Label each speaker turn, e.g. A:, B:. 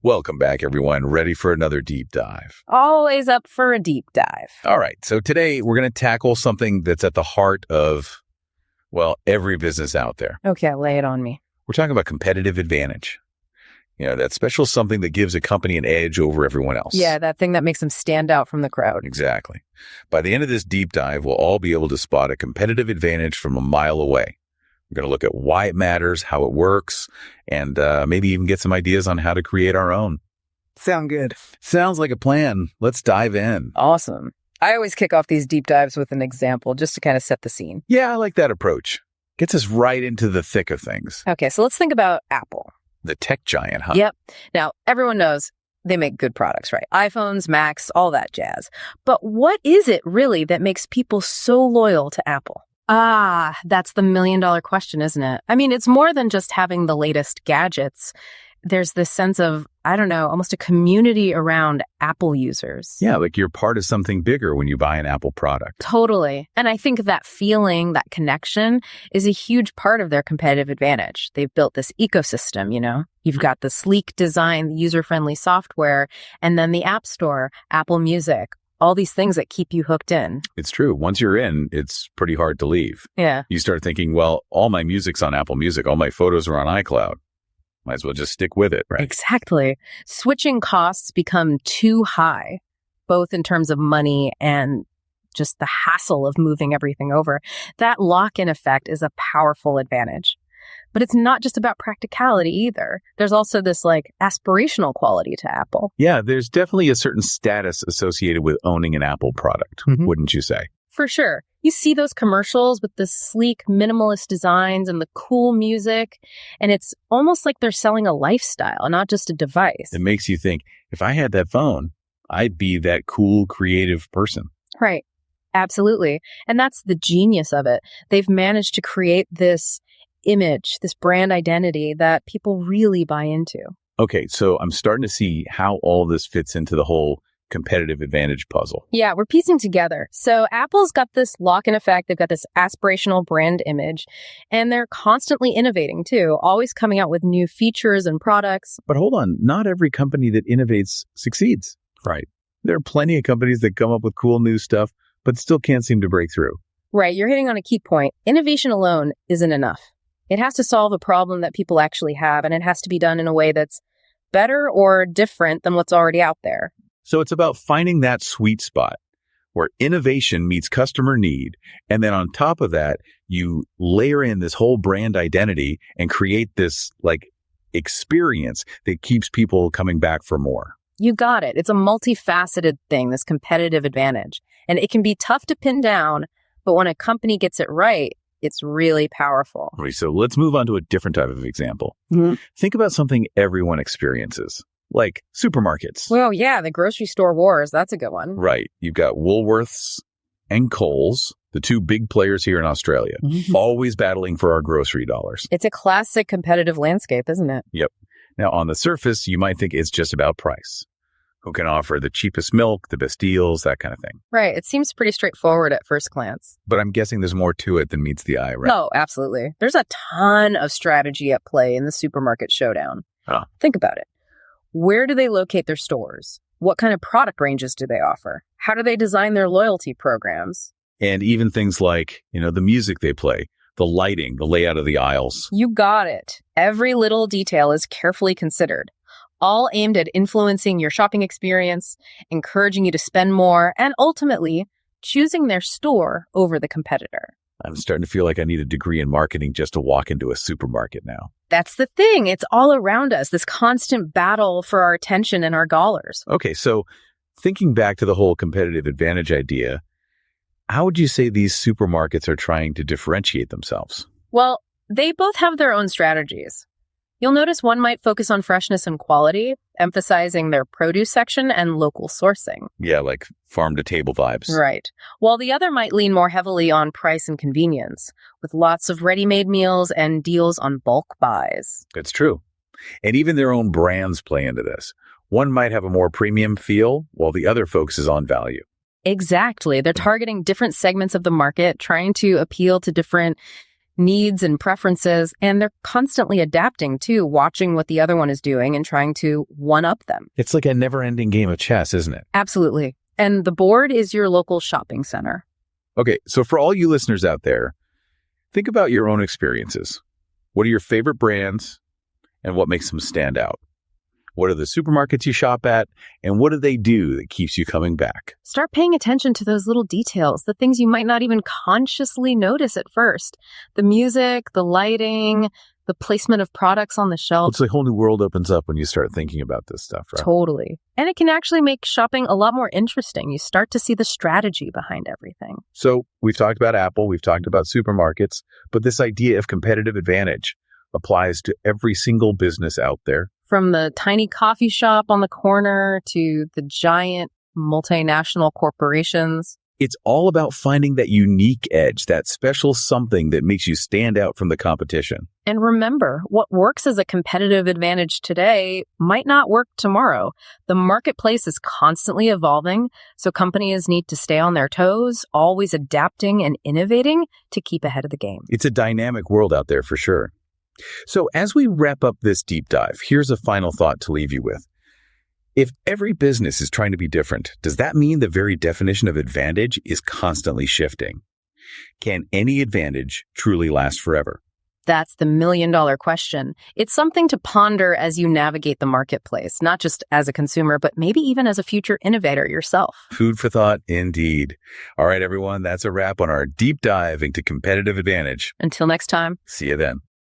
A: Welcome back, everyone. Ready for another deep dive?
B: Always up for a deep dive.
A: All right. So today we're going to tackle something that's at the heart of, well, every business out there.
B: Okay, lay it on me.
A: We're talking about competitive advantage. You know, that special something that gives a company an edge over everyone else.
B: Yeah, that thing that makes them stand out from the crowd.
A: Exactly. By the end of this deep dive, we'll all be able to spot a competitive advantage from a mile away. We're going to look at why it matters, how it works, and maybe even get some ideas on how to create our own.
C: Sound good.
A: Sounds like a plan. Let's dive in.
B: Awesome. I always kick off these deep dives with an example just to kind of set the scene.
A: Yeah, I like that approach. Gets us right into the thick of things.
B: Okay, so let's think about Apple.
A: The tech giant, huh?
B: Yep. Now, everyone knows they make good products, right? iPhones, Macs, all that jazz. But what is it really that makes people so loyal to Apple? That's the million-dollar question, isn't it? I mean, it's more than just having the latest gadgets. There's this sense of, I don't know, almost a community around Apple users.
A: Yeah, like you're part of something bigger when you buy an Apple product.
B: Totally. And I think that feeling, that connection is a huge part of their competitive advantage. They've built this ecosystem, you know? You've got the sleek design, user-friendly software, and then the App Store, Apple Music, all these things that keep you hooked in.
A: It's true. Once you're in, it's pretty hard to leave.
B: Yeah.
A: You start thinking, well, all my music's on Apple Music. All my photos are on iCloud. Might as well just stick with it, right?
B: Exactly. Switching costs become too high, both in terms of money and just the hassle of moving everything over. That lock-in effect is a powerful advantage. But it's not just about practicality either. There's also this like aspirational quality to Apple.
A: Yeah, there's definitely a certain status associated with owning an Apple product, wouldn't you say?
B: For sure. You see those commercials with the sleek, minimalist designs and the cool music, and it's almost like they're selling a lifestyle, not just a device.
A: It makes you think, if I had that phone, I'd be that cool, creative person.
B: Right. Absolutely. And that's the genius of it. They've managed to create this image, this brand identity that people really buy into.
A: Okay, so I'm starting to see how all this fits into the whole competitive advantage puzzle.
B: Yeah, we're piecing together. So Apple's got this lock-in effect. They've got this aspirational brand image, and they're constantly innovating too, always coming out with new features and products.
A: But hold on, not every company that innovates succeeds. Right. There are plenty of companies that come up with cool new stuff, but still can't seem to break through.
B: Right, you're hitting on a key point. Innovation alone isn't enough. It has to solve a problem that people actually have, and it has to be done in a way that's better or different than what's already out there.
A: So it's about finding that sweet spot where innovation meets customer need. And then on top of that, you layer in this whole brand identity and create this like experience that keeps people coming back for more.
B: You got it. It's a multifaceted thing, this competitive advantage. And it can be tough to pin down, but when a company gets it right, it's really powerful.
A: Okay, so let's move on to a different type of example. Think about something everyone experiences, like supermarkets.
B: Well, yeah, the grocery store wars. That's a good one.
A: Right. You've got Woolworths and Coles, the two big players here in Australia, always battling for our grocery dollars.
B: It's a classic competitive landscape, isn't it?
A: Yep. Now, on the surface, you might think it's just about price. Who can offer the cheapest milk, the best deals, that kind of thing.
B: Right. It seems pretty straightforward at first glance.
A: But I'm guessing there's more to it than meets the eye, right?
B: No, absolutely. There's a ton of strategy at play in the supermarket showdown.
A: Huh.
B: Think about it. Where do they locate their stores? What kind of product ranges do they offer? How do they design their loyalty programs?
A: And even things like, you know, the music they play, the lighting, the layout of the aisles.
B: You got it. Every little detail is carefully considered, all aimed at influencing your shopping experience, encouraging you to spend more, and ultimately choosing their store over the competitor.
A: I'm starting to feel like I need a degree in marketing just to walk into a supermarket now.
B: That's the thing. It's all around us, this constant battle for our attention and our dollars.
A: Okay, so thinking back to the whole competitive advantage idea, how would you say these supermarkets are trying to differentiate themselves?
B: Well, they both have their own strategies. You'll notice one might focus on freshness and quality, emphasizing their produce section and local sourcing.
A: Yeah, like farm-to-table vibes.
B: Right. While the other might lean more heavily on price and convenience, with lots of ready-made meals and deals on bulk buys.
A: It's true. And even their own brands play into this. One might have a more premium feel, while the other focuses on value.
B: Exactly. They're targeting different segments of the market, trying to appeal to different needs and preferences, and they're constantly adapting too, watching what the other one is doing and trying to one-up them.
A: It's like a never-ending game of chess, isn't it?
B: Absolutely. And the board is your local shopping center.
A: Okay, so for all you listeners out there, think about your own experiences. What are your favorite brands and what makes them stand out? What are the supermarkets you shop at, and what do they do that keeps you coming back?
B: Start paying attention to those little details, the things you might not even consciously notice at first. The music, the lighting, the placement of products on the shelf.
A: It's like a whole new world opens up when you start thinking about this stuff, right?
B: Totally. And it can actually make shopping a lot more interesting. You start to see the strategy behind everything.
A: So we've talked about Apple, we've talked about supermarkets, but this idea of competitive advantage applies to every single business out there.
B: From the tiny coffee shop on the corner to the giant multinational corporations.
A: It's all about finding that unique edge, that special something that makes you stand out from the competition.
B: And remember, what works as a competitive advantage today might not work tomorrow. The marketplace is constantly evolving, so companies need to stay on their toes, always adapting and innovating to keep ahead of the game.
A: It's a dynamic world out there for sure. So as we wrap up this deep dive, here's a final thought to leave you with. If every business is trying to be different, does that mean the very definition of advantage is constantly shifting? Can any advantage truly last forever?
B: That's the million-dollar question. It's something to ponder as you navigate the marketplace, not just as a consumer, but maybe even as a future innovator yourself.
A: Food for thought, indeed. All right, everyone, that's a wrap on our deep dive into competitive advantage.
B: Until next time.
A: See you then.